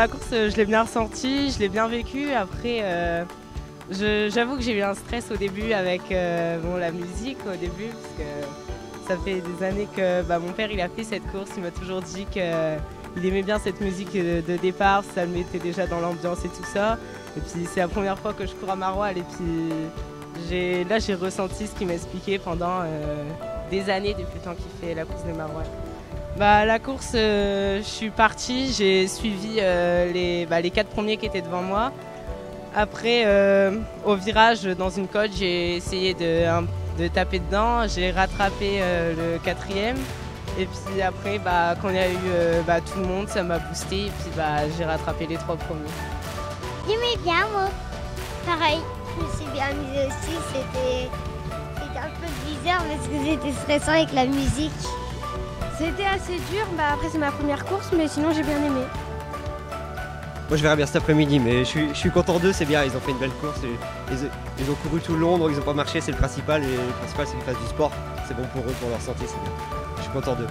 la course, je l'ai bien ressentie, je l'ai bien vécue. Après, j'avoue que j'ai eu un stress au début avec la musique au début, parce que ça fait des années que mon père il a fait cette course, il m'a toujours dit qu'il aimait bien cette musique de départ, ça le mettait déjà dans l'ambiance et tout ça. Et puis c'est la première fois que je cours à Maroilles et puis là j'ai ressenti ce qu'il m'expliquait pendant des années depuis le temps qu'il fait la course de Maroilles. La course, je suis partie, j'ai suivi les 4 premiers qui étaient devant moi. Après, au virage, dans une côte, j'ai essayé de taper dedans, j'ai rattrapé le 4e. Et puis après, quand il y a eu tout le monde, ça m'a boosté et puis j'ai rattrapé les 3 premiers. J'aimais bien, moi. Pareil, je me suis bien amusée aussi, c'était un peu bizarre parce que c'était stressant avec la musique. C'était assez dur, après c'est ma première course, mais sinon j'ai bien aimé. Moi je verrai bien cet après-midi, mais je suis content d'eux, c'est bien, ils ont fait une belle course. Ils ont couru tout le long, donc ils n'ont pas marché, c'est le principal. Et le principal c'est qu'ils fassent du sport, c'est bon pour eux, pour leur santé, c'est bien. Je suis content d'eux.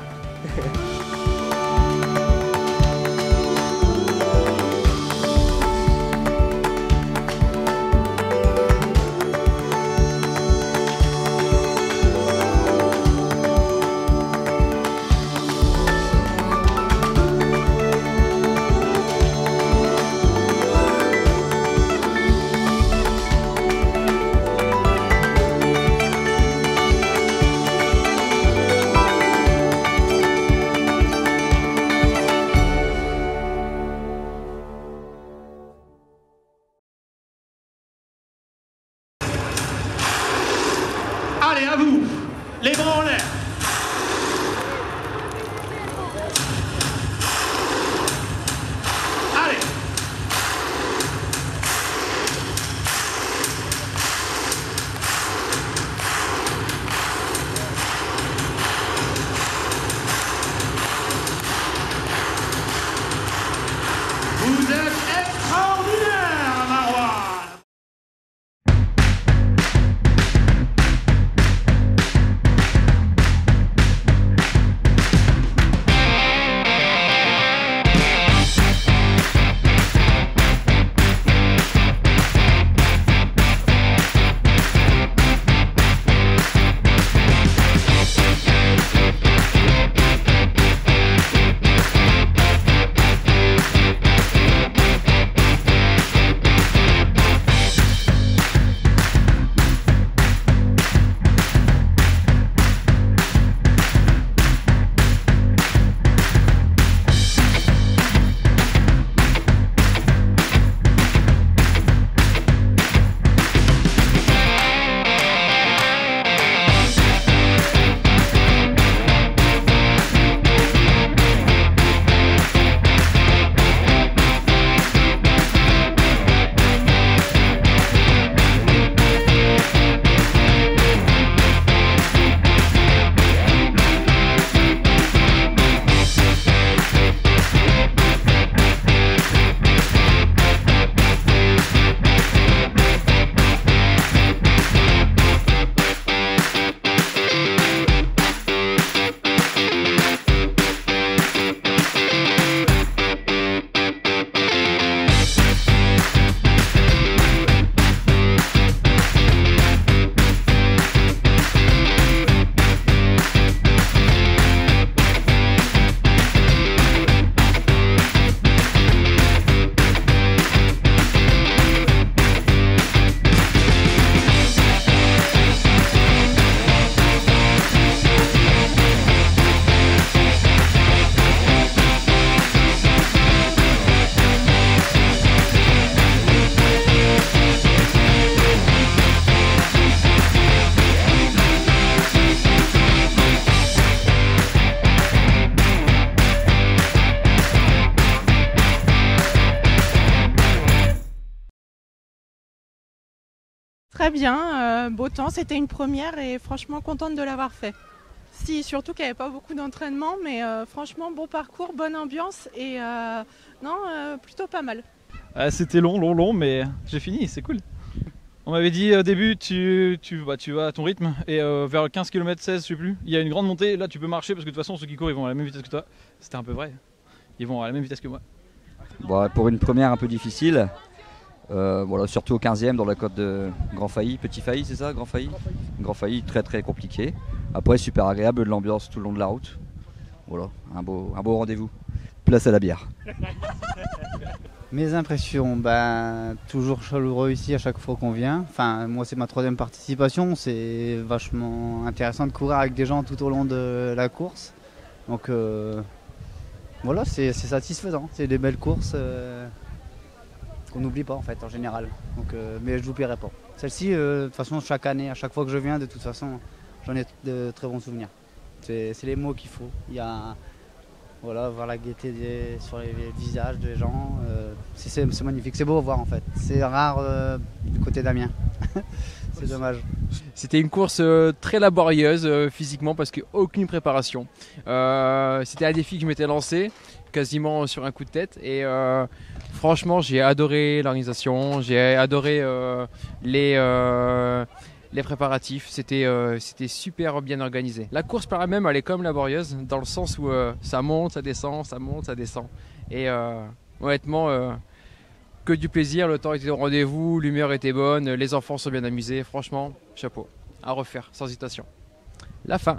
Allez, à vous, les bras en l'air. Allez. Vous êtes extraordinaire à Maroilles. Très bien, beau temps, c'était une première et franchement contente de l'avoir fait. Si, surtout qu'il n'y avait pas beaucoup d'entraînement, mais franchement bon parcours, bonne ambiance et plutôt pas mal. C'était long, mais j'ai fini, c'est cool. On m'avait dit au début, tu vas à ton rythme et vers 15 km 16, je sais plus, il y a une grande montée, là tu peux marcher parce que de toute façon ceux qui courent ils vont à la même vitesse que toi. C'était un peu vrai, ils vont à la même vitesse que moi. Bon, pour une première un peu difficile, voilà, surtout au 15e dans la côte de Grand Failly, Petit Failly, c'est ça, Grand Failly. Grand Failly, très très compliqué. Après, super agréable, de l'ambiance tout le long de la route. Voilà, un beau rendez-vous. Place à la bière. Mes impressions, toujours chaleureux ici à chaque fois qu'on vient. Enfin, moi c'est ma 3e participation, c'est vachement intéressant de courir avec des gens tout au long de la course. Donc voilà, c'est satisfaisant, c'est des belles courses qu'on n'oublie pas en fait en général. Donc, mais je l'oublierai pas. Celle-ci, de toute façon, chaque année, à chaque fois que je viens, de toute façon, j'en ai de très bons souvenirs. C'est les mots qu'il faut. Il y a voilà, voir la gaieté sur les visages des gens, c'est magnifique, c'est beau à voir en fait. C'est rare du côté d'Amiens, c'est dommage. C'était une course très laborieuse physiquement parce qu'aucune préparation. C'était un défi que je m'étais lancé quasiment sur un coup de tête et franchement j'ai adoré l'organisation, j'ai adoré les préparatifs, c'était super bien organisé. La course par elle-même, elle est quand même laborieuse dans le sens où ça monte, ça descend, ça monte, ça descend. Et honnêtement, que du plaisir, le temps était au rendez-vous, l'humeur était bonne, les enfants sont bien amusés, franchement, chapeau, à refaire, sans hésitation. La fin.